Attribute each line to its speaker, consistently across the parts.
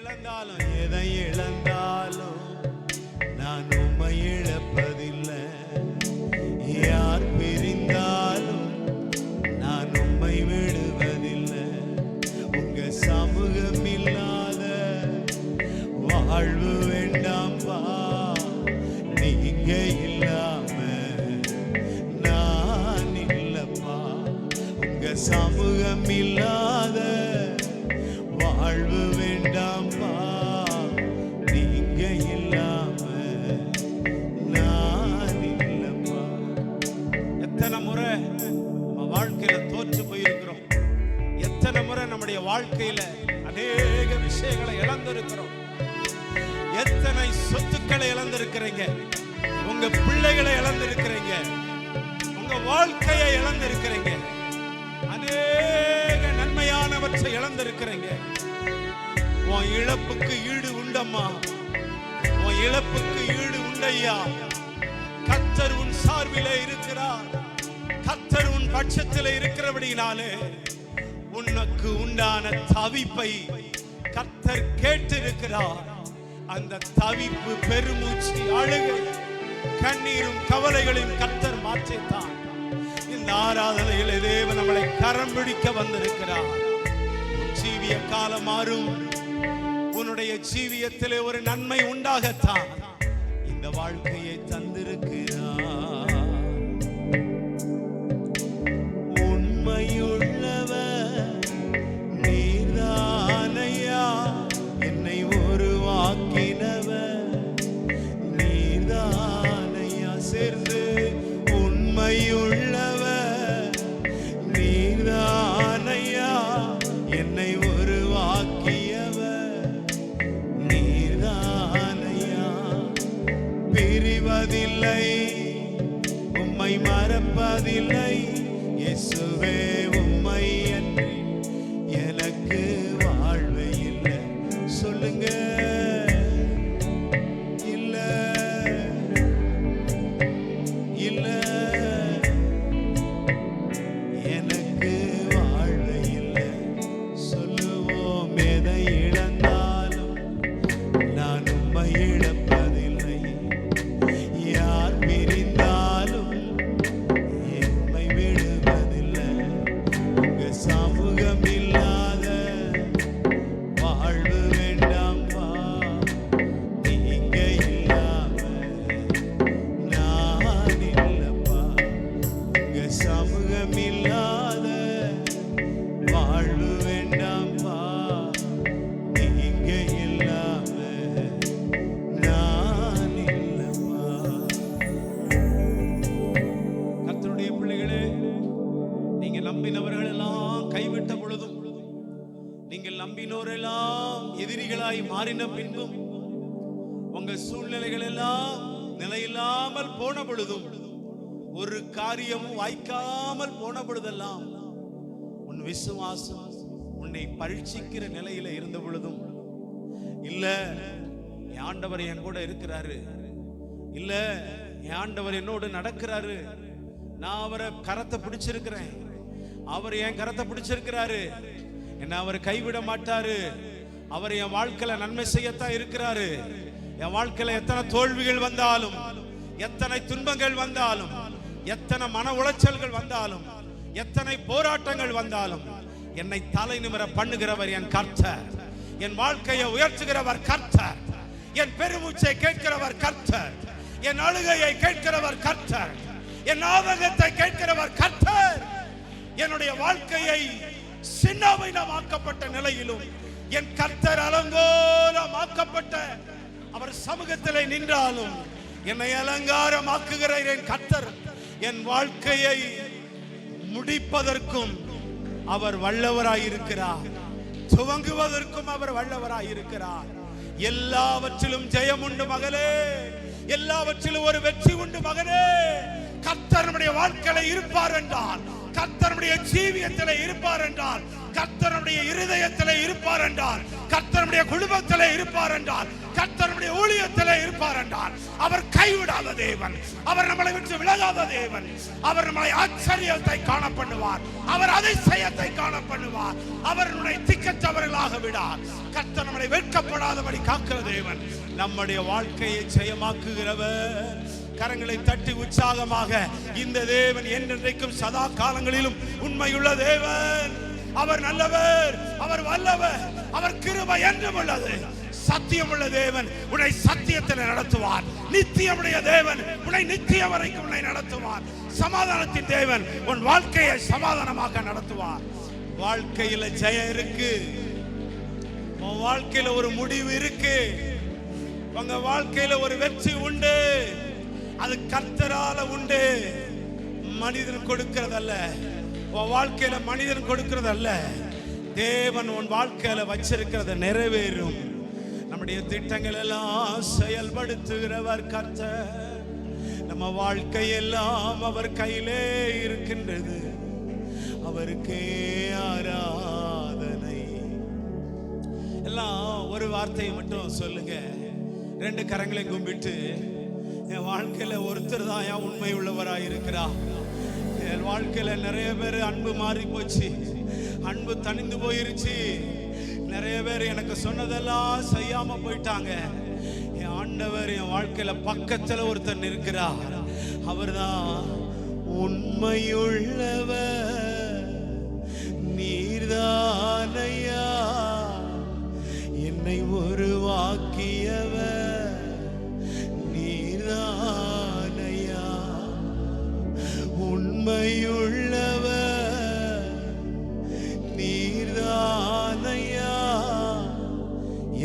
Speaker 1: இழந்தாலும் எதை இழந்தாலும் நான் உம்மை இழப்பதில்லை. யார் பிரிந்தாலும் நான் உம்மை விடுவதில்லை. உங்க சமூகம் இல்லாத வாழ்வு வேண்டாம்பா. நீங்க இல்லாம நான் இல்லப்பா. உங்க சமூகம் இல்லாத வாழ்வு வேண்டாம்பா. நீங்க இல்லாம நான் இல்லப்பா. எத்தனை முறை நம்ம வாழ்க்கையில தோற்று போயிருக்கிறோம். எத்தனை முறை நம்முடைய வாழ்க்கையில அநேக விஷயங்களை இழந்திருக்கிறோம். எத்தனை சொத்துக்களை இழந்திருக்கிறீங்க. உங்க பிள்ளைகளை இழந்திருக்கிறீங்க. உங்க வாழ்க்கையை இழந்திருக்கிறீங்க. அநேக நன்மையானவற்றை இழந்திருக்கிறீங்க. உன் இழப்புக்கு ஈடு உண்டம்மா. உன் இழப்புக்கு ஈடு உண்டையா. கர்த்தர் உன் சார்பிலே இருக்கிறார். கர்த்தர் உன் பட்சத்திலே இருக்கிறபடினாலே உனக்கு உண்டான தவிப்பை கர்த்தர் கேட்டிருக்கிறார். அந்த தவிப்பு, பெருமூச்சு, அழுகை, கண்ணீரும் கவலைகளையும் கர்த்தர் மாற்றித்தான். இந்த ஆராதனையிலே தேவன் நம்மளை கரம் பிடிக்க வந்திருக்கிறார். ஜீவிய காலம் மாறும். உன்னுடைய ஜீவியத்திலே ஒரு நன்மை உண்டாகத்தான் இந்த வாழ்க்கையை தந்திருக்கிறார். உண்மையுள்ளவர் நீர்தானையா. என்னை உருவாக்கினவர் நீர்தானையா. சேர்ந்து உண்மையுள்ளவர் நீர்தானையா. என்னை உருவாக்கியவர் நீர்தானையா. பிரிவதில்லை, உம்மை மறப்பதில்லை. இயேசுவே உம்மை அன்றி எனக்கு வாழ்வு இல்லை. சொல்லுங்க, இல்ல இல்ல எனக்கு வாழ்வு இல்லை. சொல்லுவோம், எதை இழந்தாலும் நான் உம்மை இழப்பதில்லை. யார் பிரிந்தாலும் என்னை விடுவதில்லை. உங்க சமூகம் இல்லாத வாழ்வு வேண்டாம்பா. நீங்க இல்லாம நான் இல்லப்பா. உங்க சமூகம் இல்லாத வாழ்வு வேண்டாம்பா. நீங்க இல்லாம நான் இல்லப்பா. கர்த்தருடைய பிள்ளைகளே, நீங்க நம்பினவர்கள் எல்லாம் கைவிட்ட பொழுதும், நீங்கள் நம்பினோரெல்லாம் எதிரிகளாய் மாறின பின்பும், உங்க சூழ்நிலைகள் எல்லாம் நிலையில்லாமல் போன பொழுதும், ஒரு காரியமும் வாய்க்காமல் போன பொழுதெல்லாம், உன் விசுவாசம் உன்னை பரீட்சிக்கிற நிலையில இருந்த பொழுதும், இல்ல என் ஆண்டவர் என் கூட இருக்கிறாரு, இல்ல என் ஆண்டவர் என்னோடு நடக்கிறாரு, நான் அவரை கரத்தை பிடிச்சிருக்கிறேன், அவர் என் கரத்தை பிடிச்சிருக்கிறாரு, என்ன அவர் கைவிட மாட்டாரு, அவர் என் வாழ்க்கையில நன்மை செய்யத்தான் இருக்கிறாரு. என் வாழ்க்கையில எத்தனை தோல்விகள் வந்தாலும், எத்தனை துன்பங்கள் வந்தாலும், எத்தனை மன உளைச்சல்கள் வந்தாலும், எத்தனை போராட்டங்கள் வந்தாலும், என்னை தலை நிமிர பண்ணுகிறவர் என் கர்த்தர். என் வாழ்க்கையை உயர்த்துகிறவர் கர்த்தர். என் பெருமூச்சை கேட்கிறவர் கர்த்தர். என் அழுகையை கேட்கிறவர் கர்த்தர். என் ஆதங்கத்தை கேட்கிறவர் கர்த்தர். என்னுடைய வாழ்க்கையை சின்னவீனமாக்கப்பட்ட நிலையிலும் என் கர்த்தர் அலங்கோலமாக்கப்பட்ட அவர் சமூகத்திலே நின்றாலும் என்னை அலங்காரமாக்குகிற என் கர்த்தர் என் வாழ்க்கையை முடிப்பதற்கும் அவர் வல்லவராயிருக்கிறார். துவங்குவதற்கும் அவர் வல்லவராயிருக்கிறார். எல்லாவற்றிலும் ஜெயம் உண்டு மகளே. எல்லாவற்றிலும் ஒரு வெற்றி உண்டு மகனே. கர்த்தர் நம்முடைய வாழ்க்கையில இருப்பார் என்றால், கர்த்தர் நம்முடைய ஜீவியத்தில் இருப்பார் என்றால், கர்த்தருடைய இருதயத்திலே இருப்பார் என்றால், கர்த்தருடைய குடும்பத்திலே இருப்பார் என்றால், கர்த்தருடைய ஊழியத்திலே இருப்பார் என்றால், அவர் கைவிடாத தேவன், அவர் நம்மளை விட்டு விலகாத தேவன். அவர் நம்மளை ஆச்சரியத்தை காண பண்ணுவார், அவர் அதிசயத்தை காண பண்ணுவார், அவர் நம்மை திக்கற்றவர்களாக விடார். கர்த்தர் நம்மளை வெட்கப்படாதபடி காக்கிற தேவன், நம்முடைய வாழ்க்கையை ஜெயமாக்குகிறவர். கரங்களை தட்டி உற்சாகமாக, இந்த தேவன் என்றென்றைக்கும் சதா காலங்களிலும் உண்மையுள்ள தேவன். அவர் நல்லவர், அவர் வல்லவர், அவர் கிருபை என்றும் உள்ளது. சத்தியமுள்ள தேவன் உன்னை சத்தியத்தில் நடத்துவார். நித்தியமுடைய தேவன் உன்னை நித்தியம் வரைக்கும் உன்னை நடத்துவார். சமாதானத்தின் தேவன் உன் வாழ்க்கையை சமாதானமாக நடத்துவார். வாழ்க்கையில ஜெயம் இருக்கு, உன் வாழ்க்கையில ஒரு முடிவு இருக்கு, உங்க வாழ்க்கையில ஒரு வெற்றி உண்டு. அது கர்த்தரால உண்டு, மனிதன் கொடுக்கிறதல்ல. உன் வாழ்க்கையில மனிதன் கொடுக்கிறதல்ல, தேவன் உன் வாழ்க்கையில வச்சிருக்கிறத நிறைவேறும். நம்முடைய திட்டங்கள் எல்லாம் செயல்படுத்துகிறவர் கர்த்தர். நம்ம வாழ்க்கை எல்லாம் அவர் கையிலே இருக்கின்றது. அவருக்கே ஆராதனை. எல்லாம் ஒரு வார்த்தையை மட்டும் சொல்லுங்க. 2 கரங்களை கும்பிட்டு, என் வாழ்க்கையில ஒருத்தர் தான் என் உண்மை உள்ளவராக இருக்கிறா. என் வாழ்க்கையில நிறைய பேர் அன்பு மாறி போச்சு, அன்பு தணிந்து போயிருச்சு. நிறைய பேர் எனக்கு சொன்னதெல்லாம் செய்யாம போயிட்டாங்க. என் ஆண்டவர் என் வாழ்க்கையில பக்கத்துல ஒருத்தர் இருக்கிறார். அவர்தான் உண்மையுள்ளவர். நீர்தானையா என்னை உருவாக்கியவர். நீர்தானையா உண்மையுள்ளவர். நீர்தானையா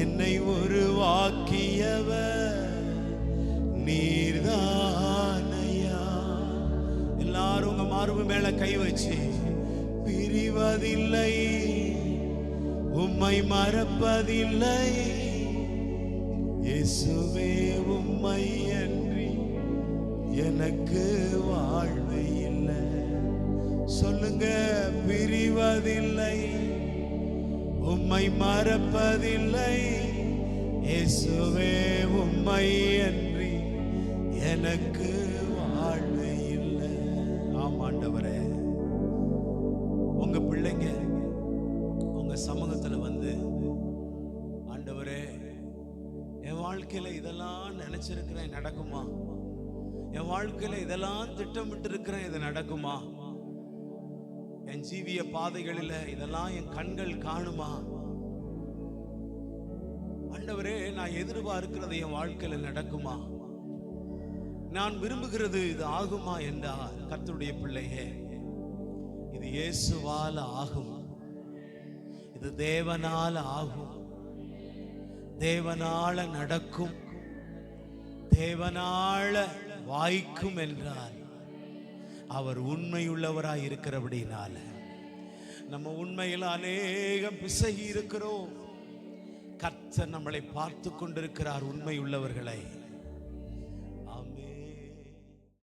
Speaker 1: என்னை உருவாக்கியவர். நீர்தானையா. எல்லாரும் உங்க மார்பு மேல கை வச்சு, பிரிவதில்லை, உம்மை மறப்பதில்லை, இயேசுவே உம்மை அன்றி எனக்கு வாழ்வு இல்லை. சொல்லுங்க, பிரிவதில்லை, உம்மை மறப்பதில்லை, இயேசுவே உம்மை அன்றி எனக்கு வாழ்வு இல்லை. ஆமாண்டவரே, உங்க பிள்ளைங்க உங்க சமூகத்துல வந்து, ஆண்டவரே என் வாழ்க்கையில இதெல்லாம் நினைச்சிருக்கிறேன், நடக்குமா? என் வாழ்க்கையில இதெல்லாம் திட்டமிட்டு இருக்கிறேன், இது நடக்குமா? என் ஜீவிய பாதைகளில இதெல்லாம் என் கண்கள் காணுமா? ஆண்டவரே, நான் எதிர்பார்க்கிறது என் வாழ்க்கையில நடக்குமா? நான் விரும்புகிறது இது ஆகுமா என்றார். கர்த்தருடைய பிள்ளையே, இது இயேசுவால ஆகும், இது தேவனால ஆகும், தேவனால நடக்கும், தேவனால வாய்க்கும் என்றால் அவர் உண்மையுள்ளவராய் இருக்கிறபடினால நம்ம உண்மையில் அநேகம் பிசகி இருக்கிறோம். கர்த்தர் நம்மளை பார்த்து கொண்டிருக்கிறார் உண்மை உள்ளவர்களை.